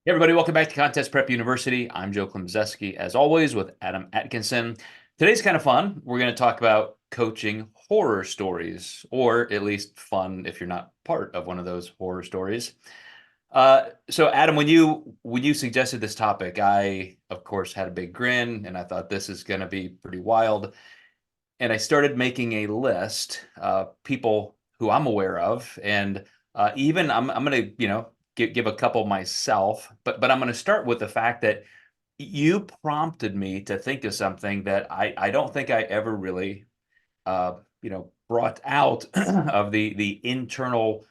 Hey everybody, welcome back to Contest Prep University. I'm Joe Klemczewski, as always, with Adam Atkinson. Today's kind of fun. We're going to talk about coaching horror stories, or at least fun if you're not part of one of those horror stories. So Adam, when you suggested this topic, I of course had a big grin, and I thought this is going to be pretty wild. And I started making a list of people who I'm aware of, and even I'm going to give a couple myself, but I'm going to start with the fact that you prompted me to think of something that I don't think I ever really brought out of the internal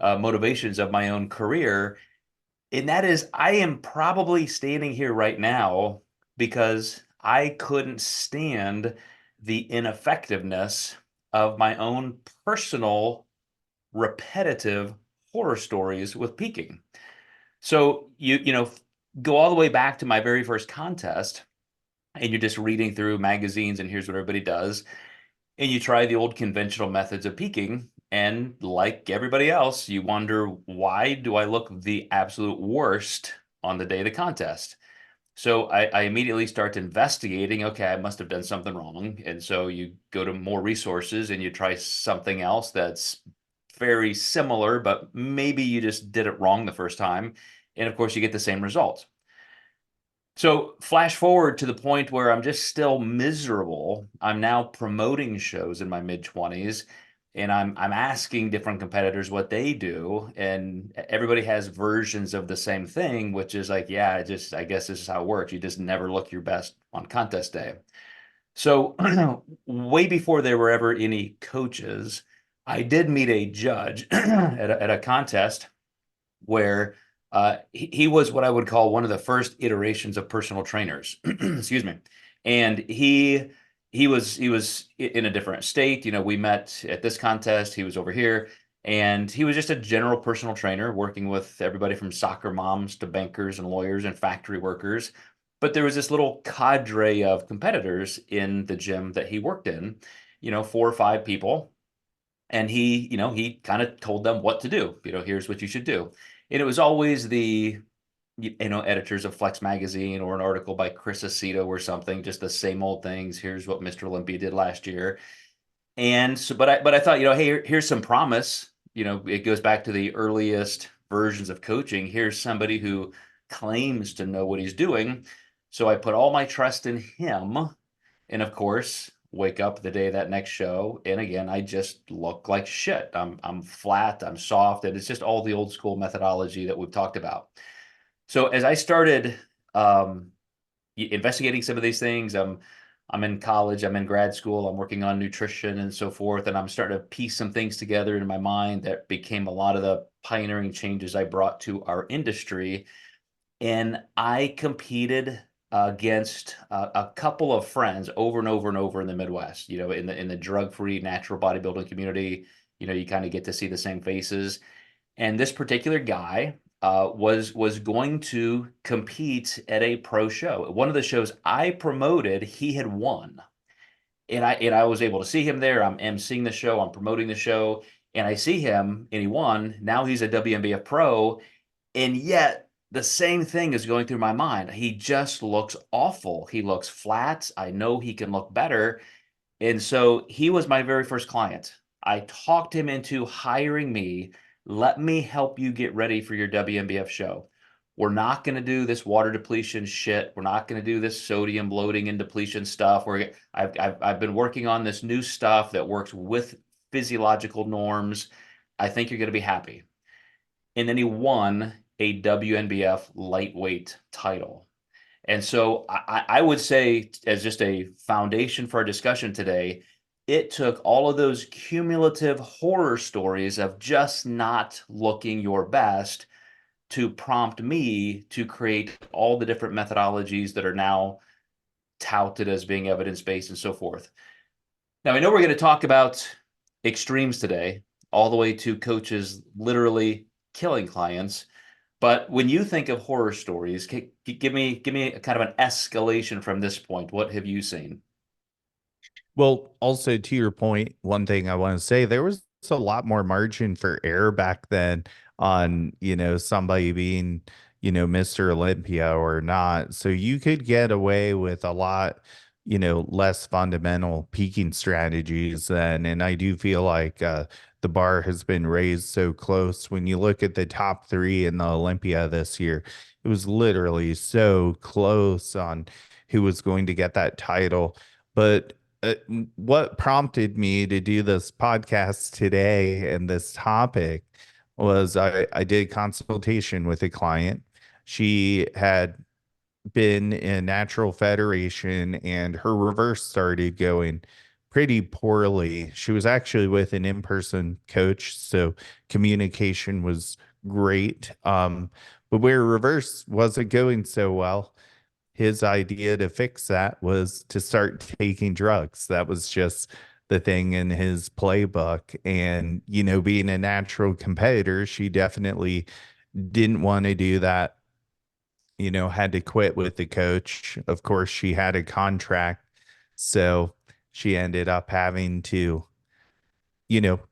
motivations of my own career, and that is I am probably standing here right now because I couldn't stand the ineffectiveness of my own personal repetitive horror stories with peaking. So you go all the way back to my very first contest, and you're just reading through magazines and here's what everybody does, and you try the old conventional methods of peaking, and like everybody else, you wonder, why do I look the absolute worst on the day of the contest? So I immediately start investigating. Okay, I must have done something wrong. And so you go to more resources and you try something else that's very similar, but maybe you just did it wrong the first time. And of course, you get the same results. So flash forward to the point where I'm just still miserable. I'm now promoting shows in my mid 20s, and I'm asking different competitors what they do, and everybody has versions of the same thing, which is like, yeah, I guess this is how it works. You just never look your best on contest day. So way before there were ever any coaches, I did meet a judge at a contest where he was what I would call one of the first iterations of personal trainers. Excuse me. And he was in a different state. We met at this contest. He was over here, and he was just a general personal trainer working with everybody from soccer moms to bankers and lawyers and factory workers. But there was this little cadre of competitors in the gym that he worked in, 4 or 5 people, and he kind of told them what to do. Here's what you should do. And it was always the editors of Flex magazine or an article by Chris Aceto or something, just the same old things. Here's what Mr. Olympia did last year. And so, but I thought, hey, here's some promise. It goes back to the earliest versions of coaching. Here's somebody who claims to know what he's doing. So I put all my trust in him, and of course, wake up the day of that next show, and again, I just look like shit. I'm flat, I'm soft, and it's just all the old school methodology that we've talked about. So as I started investigating some of these things, I'm in college, I'm in grad school, I'm working on nutrition and so forth, and I'm starting to piece some things together in my mind that became a lot of the pioneering changes I brought to our industry. And I competed against a couple of friends over and over and over in the Midwest. In the drug-free natural bodybuilding community, you kind of get to see the same faces. And this particular guy was going to compete at a pro show. One of the shows I promoted, he had won, and I was able to see him there. I'm emceeing the show, I'm promoting the show, and I see him, and he won. Now he's a WNBF pro, and yet the same thing is going through my mind. He just looks awful. He looks flat. I know he can look better. And so he was my very first client. I talked him into hiring me. Let me help you get ready for your WNBF show. We're not going to do this water depletion shit. We're not going to do this sodium bloating and depletion stuff. I've been working on this new stuff that works with physiological norms. I think you're going to be happy. And then he won a WNBF lightweight title. And so I would say, as just a foundation for our discussion today, it took all of those cumulative horror stories of just not looking your best to prompt me to create all the different methodologies that are now touted as being evidence-based and so forth. Now, I know we're going to talk about extremes today, all the way to coaches literally killing clients. But when you think of horror stories, give me a kind of an escalation from this point. What have you seen? Well, also to your point, one thing I want to say, there was a lot more margin for error back then on, somebody being, Mr. Olympia or not. So you could get away with a lot, less fundamental peaking strategies then. And I do feel like the bar has been raised so close. When you look at the top three in the Olympia this year, it was literally so close on who was going to get that title. But what prompted me to do this podcast today and this topic was I did consultation with a client. She had been in natural federation and her reverse started going pretty poorly. She was actually with an in-person coach, so communication was great. But where reverse wasn't going so well, his idea to fix that was to start taking drugs. That was just the thing in his playbook. And, being a natural competitor, she definitely didn't want to do that, had to quit with the coach. Of course, she had a contract. So she ended up having to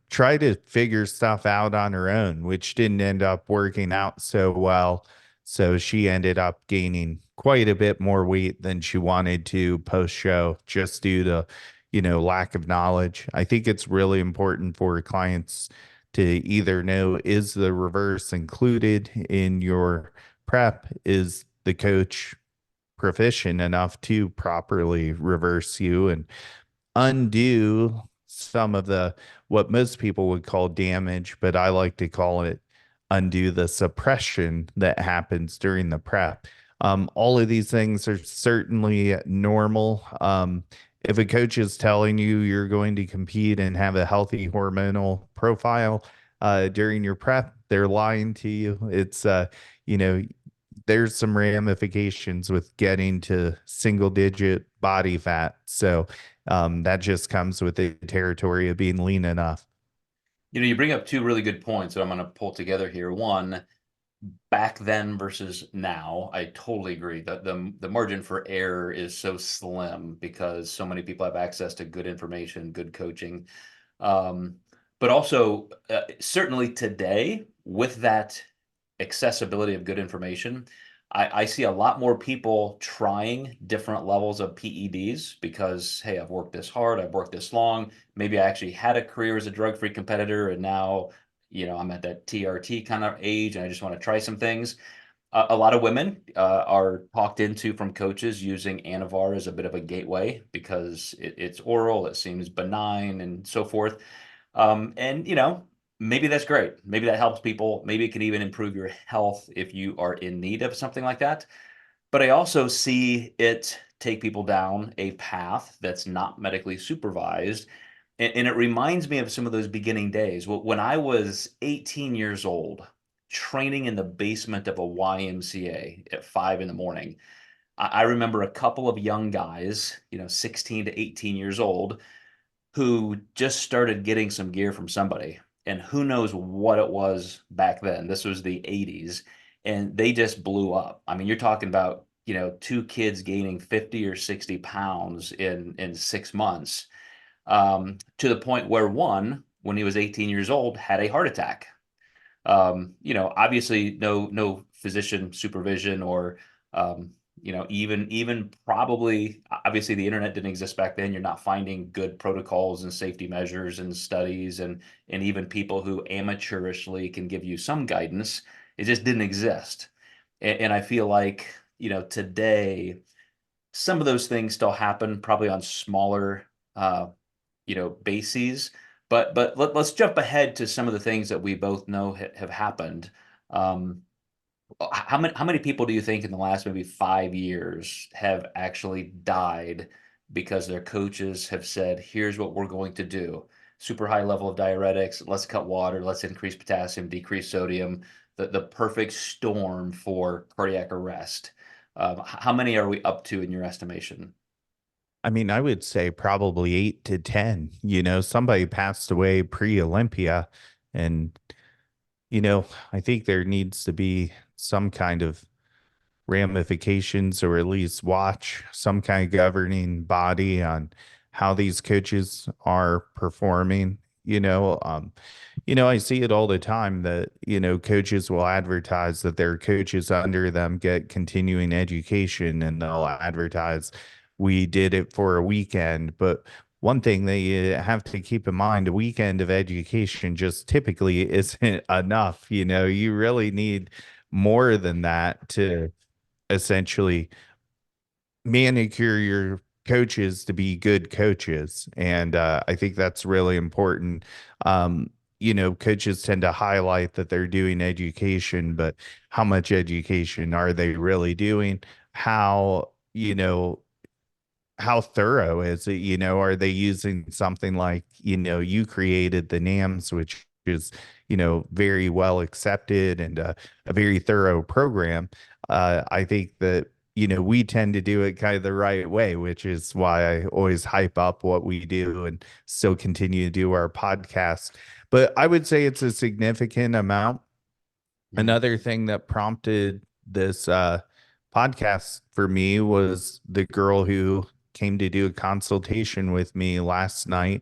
try to figure stuff out on her own, which didn't end up working out so well. So she ended up gaining quite a bit more weight than she wanted to post show just due to, lack of knowledge. I think it's really important for clients to either know, is the reverse included in your prep? Is the coach proficient enough to properly reverse you and undo some of the what most people would call damage, but I like to call it undo the suppression that happens during the prep. All of these things are certainly normal. If a coach is telling you you're going to compete and have a healthy hormonal profile during your prep, they're lying to you. It's you know, there's some ramifications with getting to single digit body fat. So that just comes with the territory of being lean enough. You bring up two really good points that I'm going to pull together here. One, back then versus now, I totally agree that the margin for error is so slim because so many people have access to good information, good coaching. Um, but also, certainly today, with that accessibility of good information, I see a lot more people trying different levels of PEDs because, hey, I've worked this hard, I've worked this long. Maybe I actually had a career as a drug-free competitor, and now, I'm at that TRT kind of age, and I just want to try some things. A lot of women are talked into from coaches using Anavar as a bit of a gateway because it's oral, it seems benign, and so forth. And maybe that's great. Maybe that helps people. Maybe it can even improve your health if you are in need of something like that. But I also see it take people down a path that's not medically supervised. And it reminds me of some of those beginning days. When I was 18 years old, training in the basement of a YMCA at 5 in the morning, I remember a couple of young guys, 16 to 18 years old, who just started getting some gear from somebody. And who knows what it was back then. This was the 80s, and they just blew up. I mean, you're talking about, two kids gaining 50 or 60 pounds in 6 months, to the point where one, when he was 18 years old, had a heart attack. Obviously no physician supervision or, even probably, obviously the internet didn't exist back then. You're not finding good protocols and safety measures and studies and even people who amateurishly can give you some guidance. It just didn't exist. And I feel like, today, some of those things still happen probably on smaller, bases. But let's jump ahead to some of the things that we both know have happened. Um, how many people do you think in the last maybe 5 years have actually died because their coaches have said, "Here's what we're going to do: super high level of diuretics. Let's cut water. Let's increase potassium, decrease sodium." The perfect storm for cardiac arrest. How many are we up to in your estimation? I mean, I would say probably 8 to 10. Somebody passed away pre Olympia. And, I think there needs to be some kind of ramifications or at least watch some kind of governing body on how these coaches are performing. I see it all the time that, coaches will advertise that their coaches under them get continuing education and they'll advertise, we did it for a weekend. But one thing that you have to keep in mind, a weekend of education just typically isn't enough. You really need more than that to essentially manicure your coaches to be good coaches. And I think that's really important. Coaches tend to highlight that they're doing education, but how much education are they really doing? How thorough is it? Are they using something like, you created the NAMS, which is, very well accepted and a very thorough program. I think that, we tend to do it kind of the right way, which is why I always hype up what we do and still continue to do our podcast. But I would say it's a significant amount. Mhm. Another thing that prompted this podcast for me was the girl who came to do a consultation with me last night.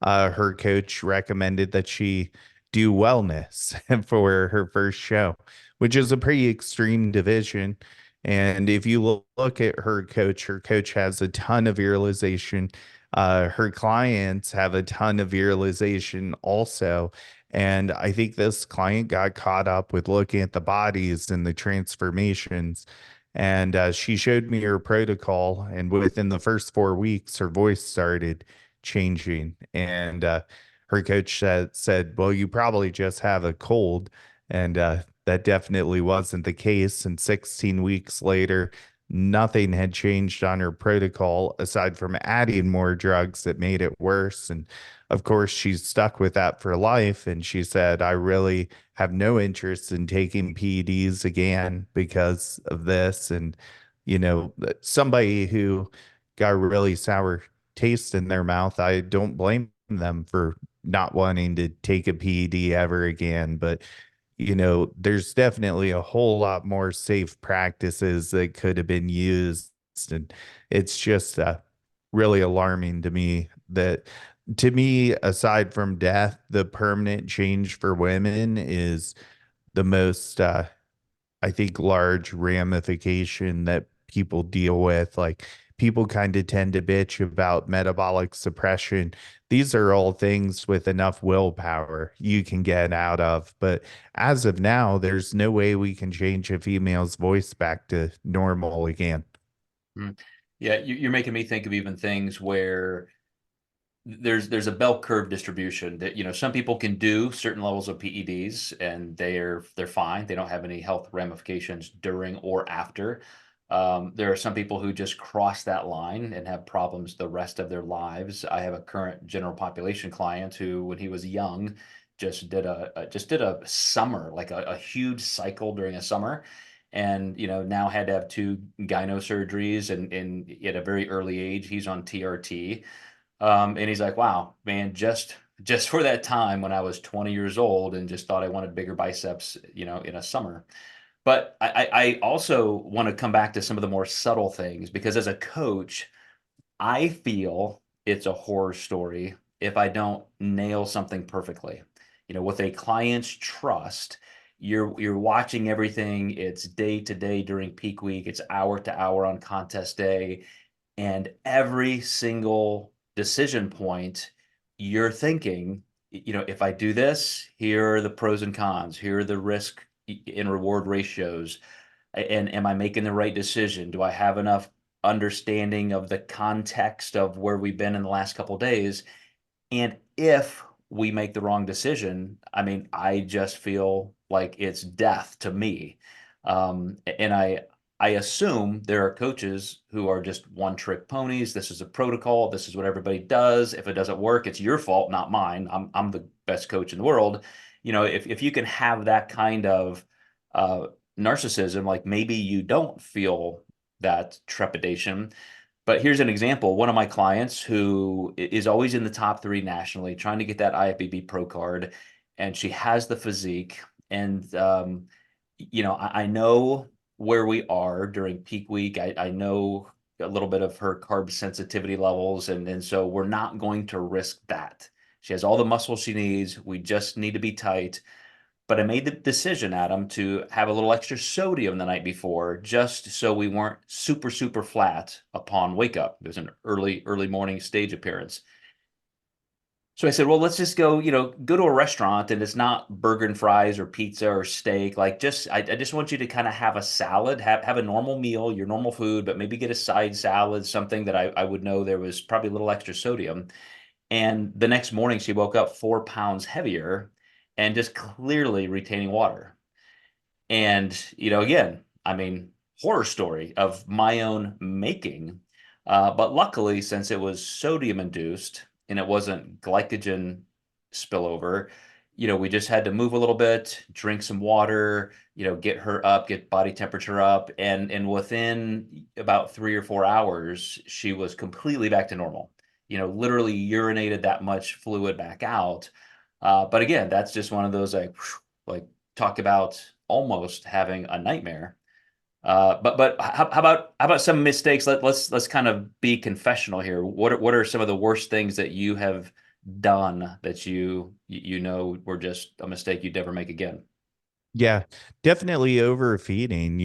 Her coach recommended that she do wellness for her first show, which is a pretty extreme division. And if you look at her coach has a ton of virilization. Her clients have a ton of virilization also. And I think this client got caught up with looking at the bodies and the transformations. And she showed me her protocol. And within the first 4 weeks, her voice started changing. And her coach said, well, you probably just have a cold. And that definitely wasn't the case. And 16 weeks later, nothing had changed on her protocol aside from adding more drugs that made it worse. And of course, she's stuck with that for life. And she said, I really have no interest in taking PEDs again because of this. And, somebody who got a really sour taste in their mouth, I don't blame them for not wanting to take a PED ever again. But, there's definitely a whole lot more safe practices that could have been used. And it's just really alarming to me that to me, aside from death, the permanent change for women is the most, I think, large ramification that people deal with. Like, people kind of tend to bitch about metabolic suppression. These are all things with enough willpower you can get out of. But as of now, there's no way we can change a female's voice back to normal again. Mm. Yeah, you're making me think of even things where there's a bell curve distribution that some people can do certain levels of PEDs and they're fine. They don't have any health ramifications during or after. There are some people who just cross that line and have problems the rest of their lives. I have a current general population client who, when he was young, just did a summer, like a huge cycle during a summer, and now had to have two gyno surgeries, and at a very early age he's on TRT. And he's like, wow, man, just for that time when I was 20 years old and just thought I wanted bigger biceps, in a summer. But I also want to come back to some of the more subtle things, because as a coach, I feel it's a horror story if I don't nail something perfectly. With a client's trust, you're watching everything. It's day to day during peak week. It's hour to hour on contest day, and every single decision point, you're thinking, if I do this, here are the pros and cons, here are the risk and reward ratios, and am I making the right decision? Do I have enough understanding of the context of where we've been in the last couple of days? And if we make the wrong decision, I mean, I just feel like it's death to me. And I assume there are coaches who are just one trick ponies. This is a protocol. This is what everybody does. If it doesn't work, it's your fault, not mine. I'm the best coach in the world. If you can have that kind of uh, narcissism, like maybe you don't feel that trepidation. But here's an example. One of my clients who is always in the top three nationally, trying to get that IFBB pro card, and she has the physique. And, I know where we are during peak week. I know a little bit of her carb sensitivity levels. And so we're not going to risk that. She has all the muscle she needs. We just need to be tight. But I made the decision, Adam, to have a little extra sodium the night before, just so we weren't super, super flat upon wake up. It was an early morning stage appearance. So I said, well, let's just go, go to a restaurant and it's not burger and fries or pizza or steak. Like I just want you to kind of have a salad, have a normal meal, your normal food, but maybe get a side salad, something that I would know there was probably a little extra sodium. And the next morning she woke up 4 pounds heavier and just clearly retaining water. And, again, I mean, horror story of my own making. But luckily, since it was sodium induced and it wasn't glycogen spillover, we just had to move a little bit, drink some water, get her up, get body temperature up. And within about 3 or 4 hours, she was completely back to normal, literally urinated that much fluid back out. But again, that's just one of those like talk about almost having a nightmare. But how about some mistakes? Let's kind of be confessional here. What are some of the worst things that you have done that you know were just a mistake you'd never make again? Yeah, definitely overfeeding,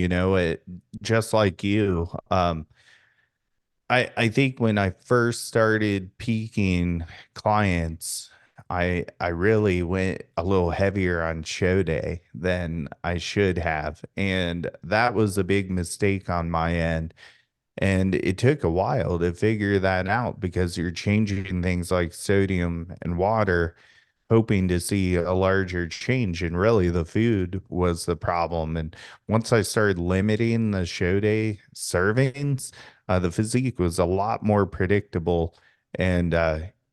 just like you. I think when I first started peaking clients, I really went a little heavier on show day than I should have, and that was a big mistake on my end. And it took a while to figure that out because you're changing things like sodium and water, hoping to see a larger change. And really, the food was the problem. And once I started limiting the show day servings, the physique was a lot more predictable. And,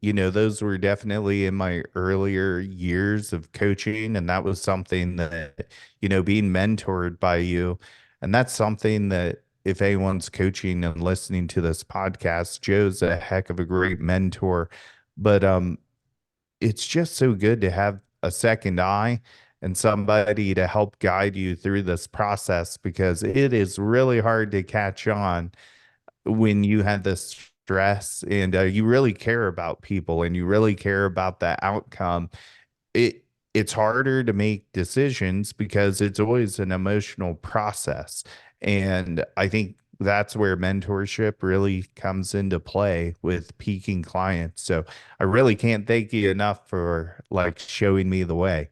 those were definitely in my earlier years of coaching. And that was something that, being mentored by you. And that's something that if anyone's coaching and listening to this podcast, Joe's a heck of a great mentor. But it's just so good to have a second eye and somebody to help guide you through this process because it is really hard to catch on when you have this stress and you really care about people and you really care about the outcome. It's harder to make decisions because it's always an emotional process. And I think that's where mentorship really comes into play with peaking clients. So I really can't thank you enough for like showing me the way.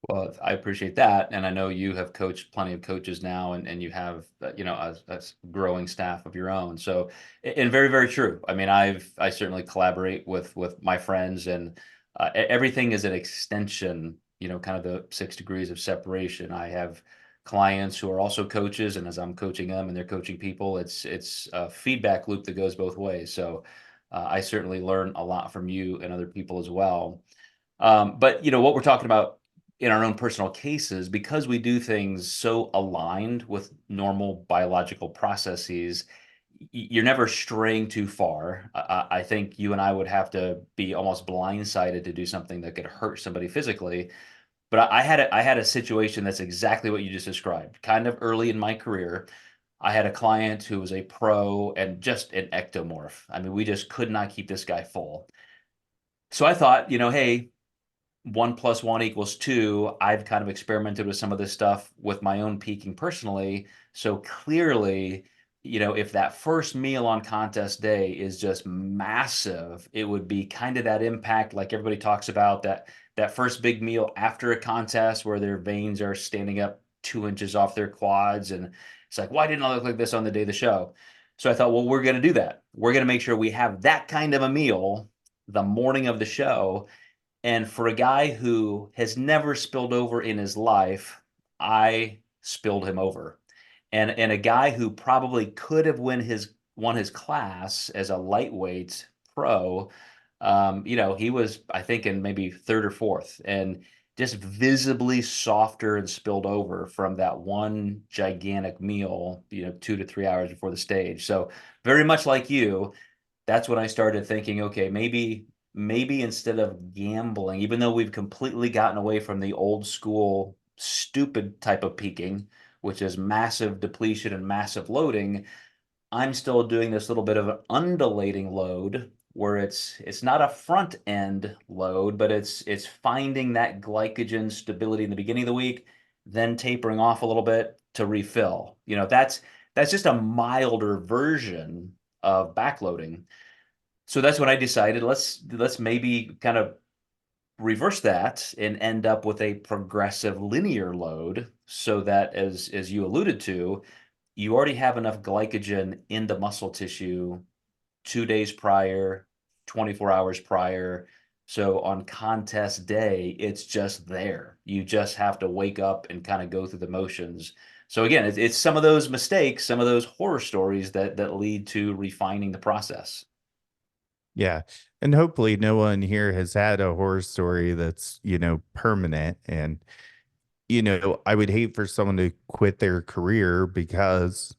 Well, I appreciate that, and I know you have coached plenty of coaches now, and you have a growing staff of your own. So, and very very true. I mean, I certainly collaborate with my friends, and everything is an extension. Kind of the 6 degrees of separation. I have clients who are also coaches, and as I'm coaching them and they're coaching people, it's a feedback loop that goes both ways. So, I certainly learn a lot from you and other people as well. But what we're talking about in our own personal cases, because we do things so aligned with normal biological processes, you're never straying too far. I think you and I would have to be almost blindsided to do something that could hurt somebody physically. But I had a situation that's exactly what you just described. Kind of early in my career, I had a client who was a pro and just an ectomorph. I mean, we just could not keep this guy full. So I thought, hey, 1 + 1 = 2. I've kind of experimented with some of this stuff with my own peaking personally. So clearly, if that first meal on contest day is just massive, it would be kind of that impact, like everybody talks about, that first big meal after a contest where their veins are standing up 2 inches off their quads. And it's like, why didn't I look like this on the day of the show? So I thought, well, we're going to do that. We're going to make sure we have that kind of a meal the morning of the show. And for a guy who has never spilled over in his life, I spilled him over. And a guy who probably could have won his class as a lightweight pro, he was, I think, in maybe third or fourth, and just visibly softer and spilled over from that one gigantic meal, 2 to 3 hours before the stage. So very much like you, that's when I started thinking, okay, maybe instead of gambling, even though we've completely gotten away from the old school stupid type of peaking, which is massive depletion and massive loading, I'm still doing this little bit of an undulating load where it's not a front end load, but it's finding that glycogen stability in the beginning of the week, then tapering off a little bit to refill. That's just a milder version of backloading. So that's when I decided let's maybe kind of reverse that and end up with a progressive linear load so that as you alluded to, you already have enough glycogen in the muscle tissue 2 days prior, 24 hours prior. So on contest day, it's just there. You just have to wake up and kind of go through the motions. So again, it's some of those mistakes, some of those horror stories that lead to refining the process. Yeah. And hopefully no one here has had a horror story that's, permanent. And, I would hate for someone to quit their career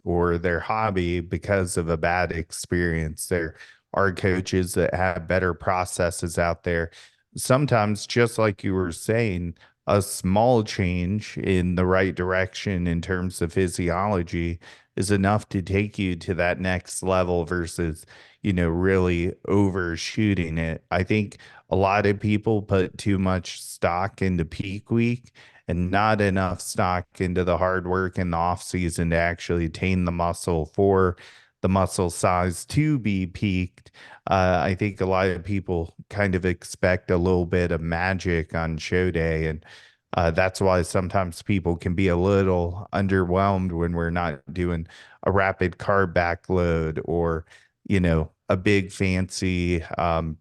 or their hobby because of a bad experience. There are coaches that have better processes out there. Sometimes, just like you were saying, a small change in the right direction in terms of physiology is enough to take you to that next level versus, really overshooting it. I think a lot of people put too much stock into peak week and not enough stock into the hard work in the off season to actually attain the muscle for the muscle size to be peaked. I think a lot of people kind of expect a little bit of magic on show day, and that's why sometimes people can be a little underwhelmed when we're not doing a rapid carb backload or, a big fancy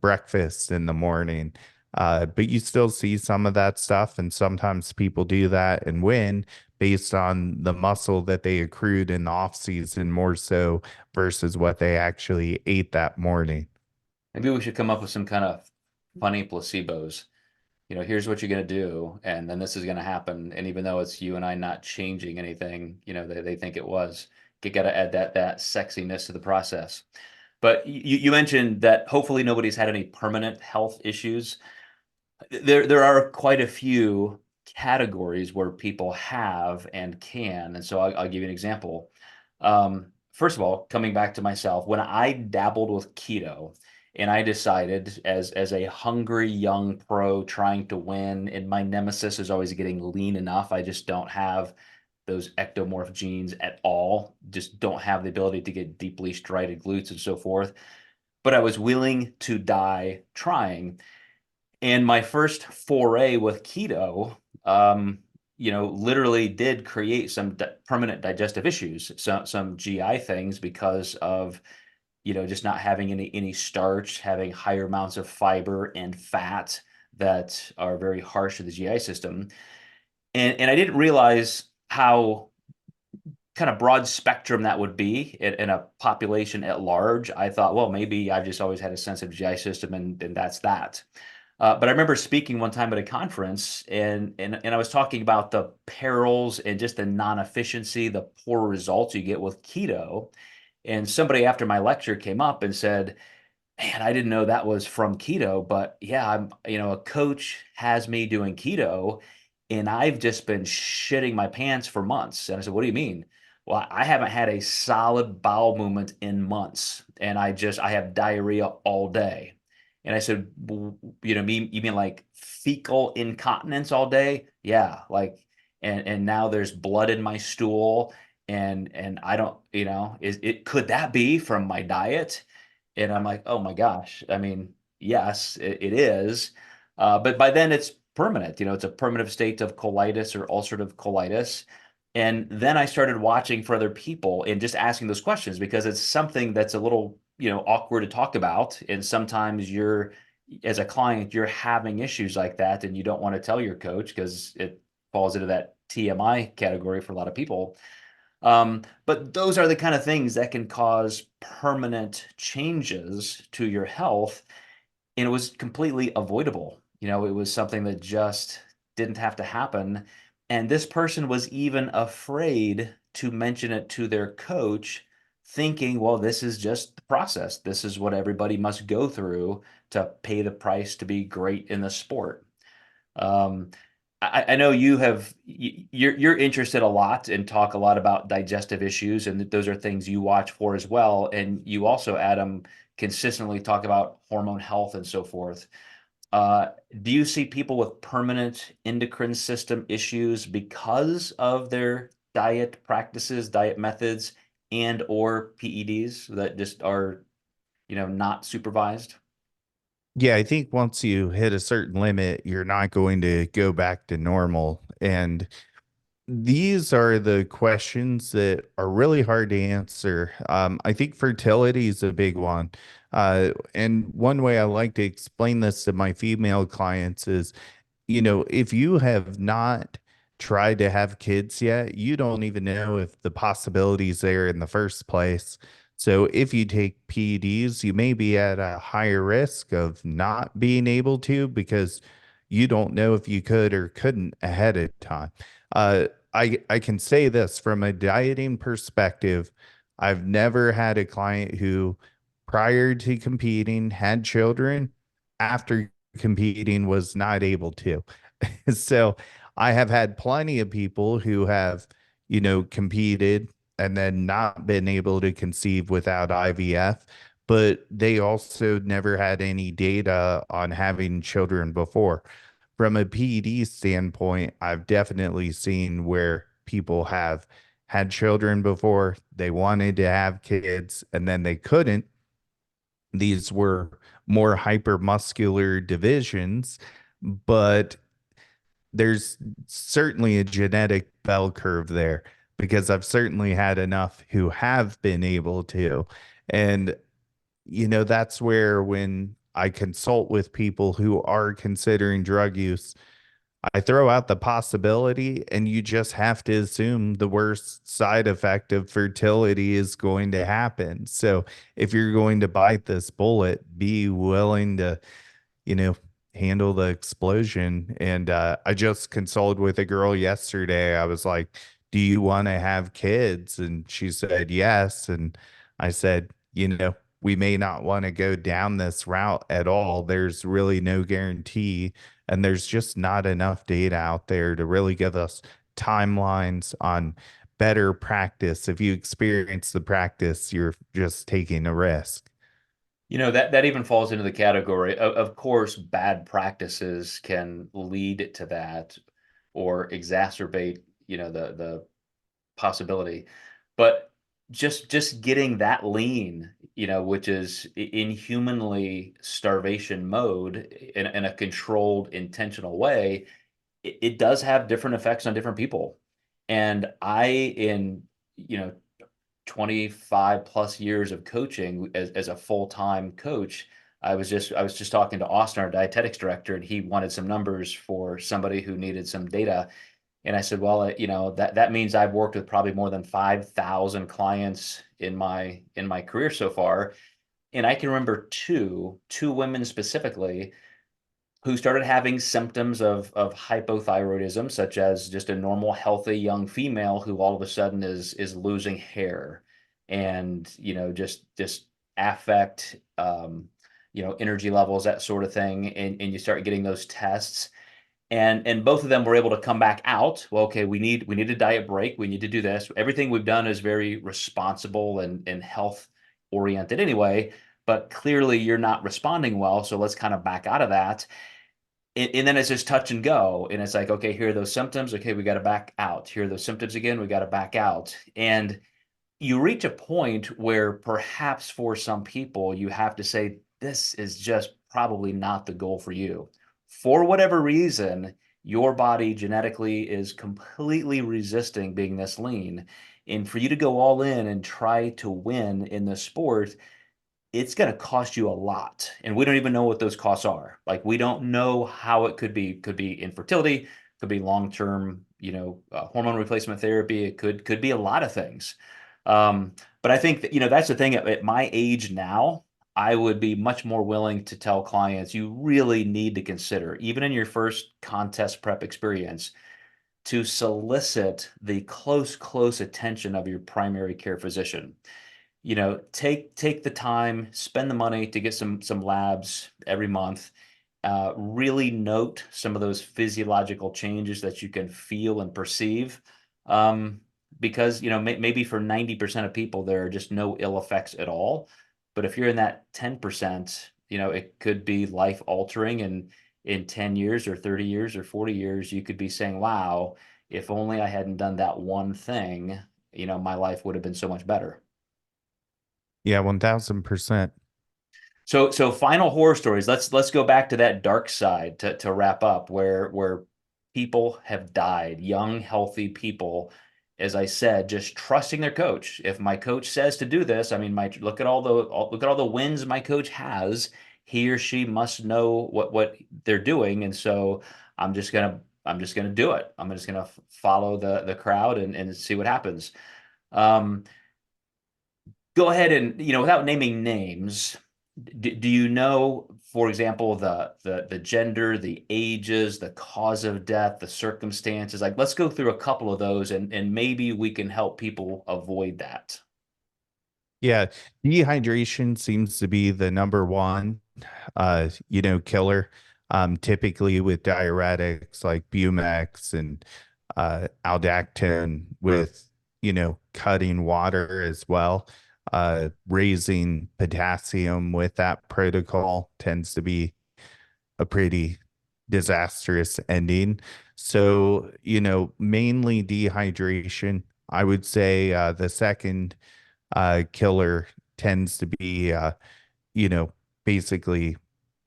breakfast in the morning. But you still see some of that stuff, and sometimes people do that and win based on the muscle that they accrued in the off season more so versus what they actually ate that morning. Maybe we should come up with some kind of funny placebos. Here's what you're going to do, and then this is going to happen. And even though it's you and I not changing anything, they think it was. You got to add that sexiness to the process. But you mentioned that hopefully nobody's had any permanent health issues. There are quite a few categories where people have and can, and so I'll give you an example. First of all, coming back to myself, when I dabbled with keto, and I decided as a hungry young pro trying to win, and my nemesis is always getting lean enough. I just don't have those ectomorph genes at all. Just don't have the ability to get deeply striated glutes and so forth. But I was willing to die trying. And my first foray with keto, literally did create some permanent digestive issues, some GI things because of, just not having any starch, having higher amounts of fiber and fat that are very harsh to the GI system. And I didn't realize how kind of broad spectrum that would be in a population at large. I thought, well, maybe I've just always had a sensitive GI system and that's that. But I remember speaking one time at a conference, and I was talking about the perils and just the non-efficiency, the poor results you get with keto. And somebody after my lecture came up and said, "Man, I didn't know that was from keto, but yeah, a coach has me doing keto, and I've just been shitting my pants for months." And I said, "What do you mean?" "Well, I haven't had a solid bowel movement in months, and I have diarrhea all day." And I said, You mean like fecal incontinence all day?" "Yeah, like, and now there's blood in my stool, and I don't, could that be from my diet?" And I'm like, "Oh my gosh." I mean, yes, it is. But by then it's permanent. It's a permanent state of colitis or ulcerative colitis. And then I started watching for other people and just asking those questions because it's something that's a little, awkward to talk about. And sometimes as a client, you're having issues like that and you don't want to tell your coach because it falls into that TMI category for a lot of people. But those are the kind of things that can cause permanent changes to your health. And it was completely avoidable. It was something that just didn't have to happen. And this person was even afraid to mention it to their coach, thinking, well, this is just the process. This is what everybody must go through to pay the price to be great in the sport. Um, I know you're interested a lot and talk a lot about digestive issues, and those are things you watch for as well. And you also, Adam, consistently talk about hormone health and so forth. Uh, do you see people with permanent endocrine system issues because of their diet practices, diet methods, and or PEDs that just are, not supervised? Yeah, I think once you hit a certain limit, you're not going to go back to normal. And these are the questions that are really hard to answer. I think fertility is a big one. And one way I like to explain this to my female clients is, if you have not tried to have kids yet, you don't even know if the possibilities there in the first place. So if you take PEDs, you may be at a higher risk of not being able to because you don't know if you could or couldn't ahead of time. I can say this from a dieting perspective. I've never had a client who, prior to competing, had children, after competing was not able to. So I have had plenty of people who have, competed and then not been able to conceive without IVF, but they also never had any data on having children before. From a PED standpoint, I've definitely seen where people have had children before, they wanted to have kids, and then they couldn't. These were more hypermuscular divisions, but there's certainly a genetic bell curve there because I've certainly had enough who have been able to. And, that's where when I consult with people who are considering drug use, I throw out the possibility, and you just have to assume the worst side effect of fertility is going to happen. So if you're going to bite this bullet, be willing to, you know, handle the explosion. And I just consulted with a girl yesterday. I was like, "Do you want to have kids?" And she said yes. And I said, we may not want to go down this route at all. There's really no guarantee, and there's just not enough data out there to really give us timelines on better practice. If you experience the practice, you're just taking a risk. That even falls into the category. Of course, bad practices can lead to that or exacerbate, the possibility. But just getting that lean, which is inhumanly starvation mode in a controlled, intentional way, it does have different effects on different people. And in, you know, 25 plus years of coaching as a full-time coach, I was just talking to Austin, our dietetics director, and he wanted some numbers for somebody who needed some data. And I said, well, that means I've worked with probably more than 5,000 clients in my career so far. And I can remember two women specifically who started having symptoms of hypothyroidism, such as just a normal, healthy young female who all of a sudden is losing hair and just affect energy levels, that sort of thing. And you start getting those tests. And both of them were able to come back out. Well, okay, we need a diet break. We need to do this. Everything we've done is very responsible and health oriented anyway, but clearly you're not responding well. So let's kind of back out of that. And then it's just touch and go. And it's like, okay, here are those symptoms. Okay, we got to back out. Here are those symptoms again. We got to back out. And you reach a point where perhaps for some people, you have to say, this is just probably not the goal for you. For whatever reason, your body genetically is completely resisting being this lean. And for you to go all in and try to win in the sport, it's going to cost you a lot. And we don't even know what those costs are. Like, we don't know how it could be infertility, could be long-term, hormone replacement therapy. It could be a lot of things. But I think that, that's the thing at my age now, I would be much more willing to tell clients you really need to consider, even in your first contest prep experience, to solicit the close attention of your primary care physician. Take the time, spend the money to get some labs every month. really note some of those physiological changes that you can feel and perceive. Um, because, maybe for 90% of people, there are just no ill effects at all. But if you're in that 10%, it could be life altering. And in 10 years or 30 years or 40 years, you could be saying, wow, if only I hadn't done that one thing, my life would have been so much better. Yeah, 1000%. So final horror stories. Let's go back to that dark side to wrap up, where people have died, young, healthy people, as I said, just trusting their coach. If my coach says to do this, I mean, look at all the wins my coach has. He or she must know what they're doing, and so I'm just gonna do it. I'm just gonna follow the crowd and see what happens. Um, Go ahead and, without naming names, do you know, for example, the gender, the ages, the cause of death, the circumstances? Like, let's go through a couple of those, and maybe we can help people avoid that. Yeah, dehydration seems to be the number one, killer. Typically with diuretics like Bumex and aldactone, with cutting water as well. Raising potassium with that protocol tends to be a pretty disastrous ending. So, mainly dehydration. I would say the second killer tends to be, you know, basically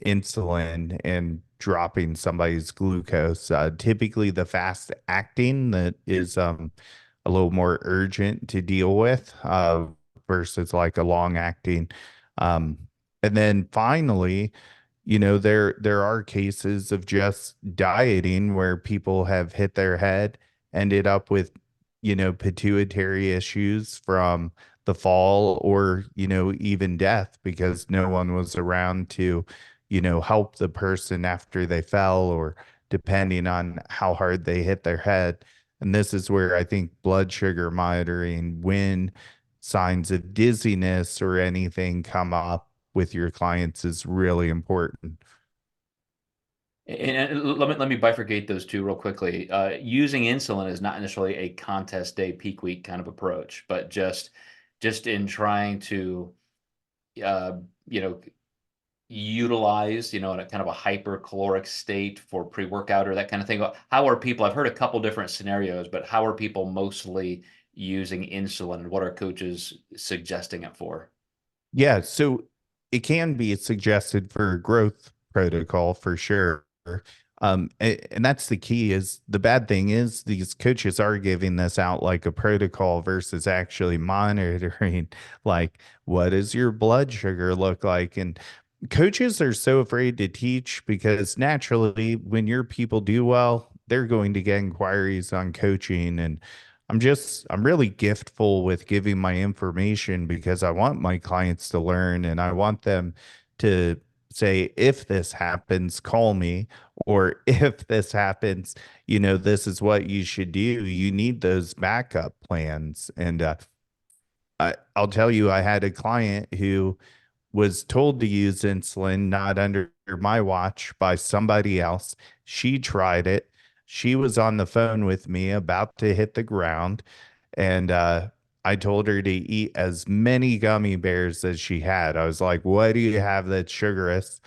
insulin and dropping somebody's glucose. Typically, the fast acting that is a little more urgent to deal with versus like a long acting. Um, and then finally, there are cases of just dieting where people have hit their head, ended up with, pituitary issues from the fall, or, even death because no one was around to, help the person after they fell, or depending on how hard they hit their head. And this is where I think blood sugar monitoring, when signs of dizziness or anything come up with your clients, is really important. And let me bifurcate those two real quickly. Using insulin is not necessarily a contest day, peak week kind of approach, but just in trying to, uh, you know, utilize, in a kind of a hypercaloric state for pre-workout or that kind of thing. How are people, I've heard a couple different scenarios, but how are people mostly using insulin, and what are coaches suggesting it for? Yeah, so it can be suggested for a growth protocol for sure. And that's the key. Is the bad thing is these coaches are giving this out like a protocol versus actually monitoring, like, what does your blood sugar look like? And coaches are so afraid to teach because naturally, when your people do well, they're going to get inquiries on coaching. And I'm really giftful with giving my information because I want my clients to learn, and I want them to say, if this happens, call me, or if this happens, this is what you should do. You need those backup plans. And I'll tell you, I had a client who was told to use insulin, not under my watch, by somebody else. She tried it. She was on the phone with me about to hit the ground. And I told her to eat as many gummy bears as she had. I was like, what do you have that's sugarous,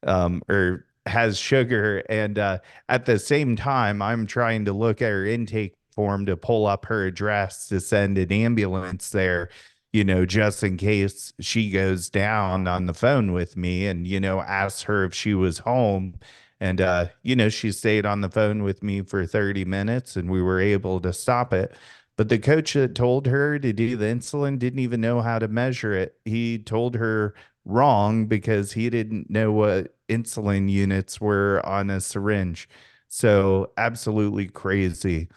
or has sugar? And at the same time, I'm trying to look at her intake form to pull up her address to send an ambulance there, just in case she goes down, on the phone with me, and, asks her if she was home. And, she stayed on the phone with me for 30 minutes and we were able to stop it. But the coach that told her to do the insulin didn't even know how to measure it. He told her wrong because he didn't know what insulin units were on a syringe. So absolutely crazy.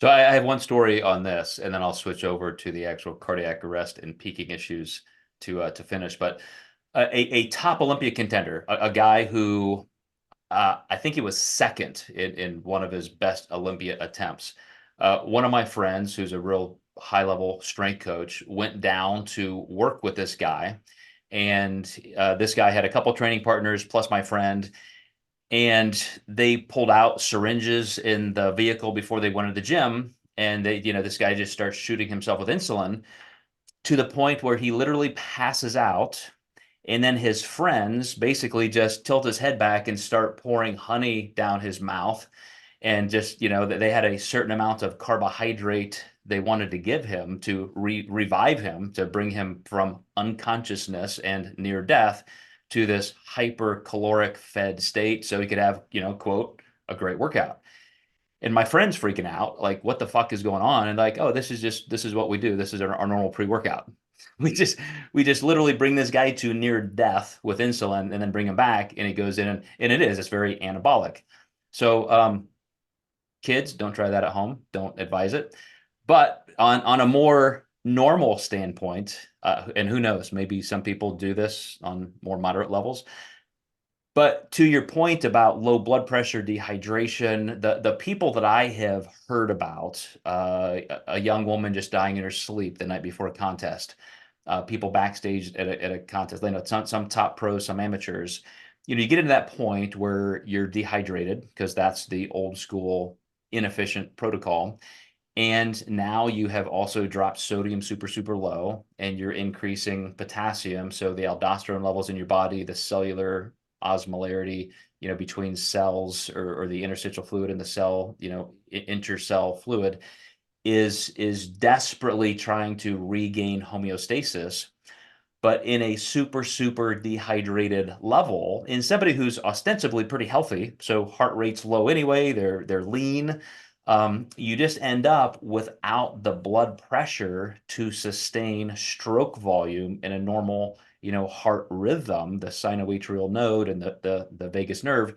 So I have one story on this, and then I'll switch over to the actual cardiac arrest and peaking issues to finish. But a top Olympia contender, a guy who, I think he was second in one of his best Olympia attempts. One of my friends, who's a real high level strength coach, went down to work with this guy. And this guy had a couple training partners plus my friend. and they pulled out syringes in the vehicle before they went to the gym. And this guy just starts shooting himself with insulin to the point where he literally passes out. And then his friends basically just tilt his head back and start pouring honey down his mouth. And just, they had a certain amount of carbohydrate they wanted to give him to revive him, to bring him from unconsciousness and near death to this hypercaloric fed state so he could have, quote, a great workout. And my friend's freaking out, like, what the fuck is going on? And like, oh, this is what we do. This is our normal pre-workout. We just literally bring this guy to near death with insulin and then bring him back, and he goes in, and it's very anabolic. So kids, don't try that at home. Don't advise it. But on a more normal standpoint, and who knows, maybe some people do this on more moderate levels. But to your point about low blood pressure, dehydration, the people that I have heard about, a young woman just dying in her sleep the night before a contest, people backstage at a contest, they know some top pros, some amateurs, you get into that point where you're dehydrated because that's the old school inefficient protocol. And now you have also dropped sodium super, super low, and you're increasing potassium. So the aldosterone levels in your body, the cellular osmolarity, between cells, or the interstitial fluid in the cell, intercell fluid is desperately trying to regain homeostasis, but in a super, super dehydrated level, in somebody who's ostensibly pretty healthy, so heart rate's low anyway, they're lean, you just end up without the blood pressure to sustain stroke volume in a normal, heart rhythm, the sinoatrial node and the vagus nerve.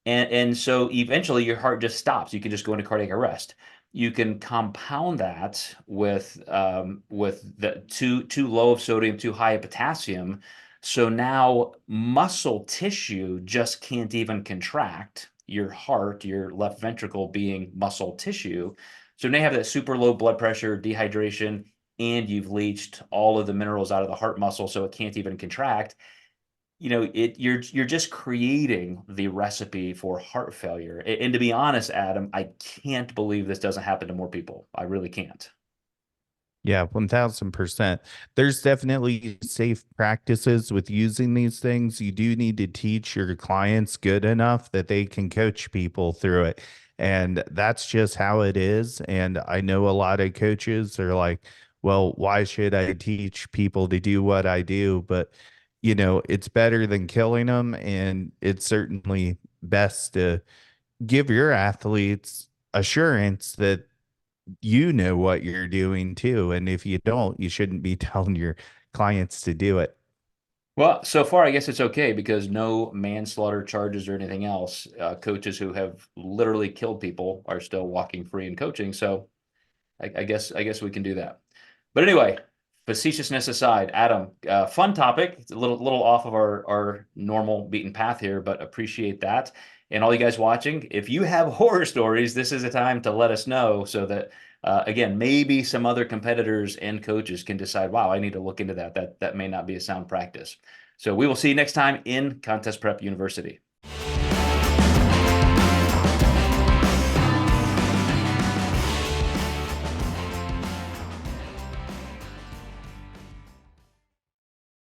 And so eventually your heart just stops. You can just go into cardiac arrest. You can compound that with the too low of sodium, too high of potassium. So now muscle tissue just can't even contract. Your heart, your left ventricle being muscle tissue. So now you have that super low blood pressure, dehydration, and you've leached all of the minerals out of the heart muscle, so it can't even contract. You're just creating the recipe for heart failure. And to be honest, Adam, I can't believe this doesn't happen to more people. I really can't. Yeah, 1000%. There's definitely safe practices with using these things. You do need to teach your clients good enough that they can coach people through it. And that's just how it is. And I know a lot of coaches are like, well, why should I teach people to do what I do? But, it's better than killing them. And it's certainly best to give your athletes assurance that you know what you're doing too. And if you don't, you shouldn't be telling your clients to do it. Well, so far, I guess it's okay because no manslaughter charges or anything else. Coaches who have literally killed people are still walking free and coaching. So I guess we can do that. But anyway, facetiousness aside, Adam, fun topic. It's a little off of our normal beaten path here, but appreciate that. And all you guys watching, if you have horror stories, this is a time to let us know so that again, maybe some other competitors and coaches can decide, wow, I need to look into that. That may not be a sound practice. So we will see you next time in Contest Prep University.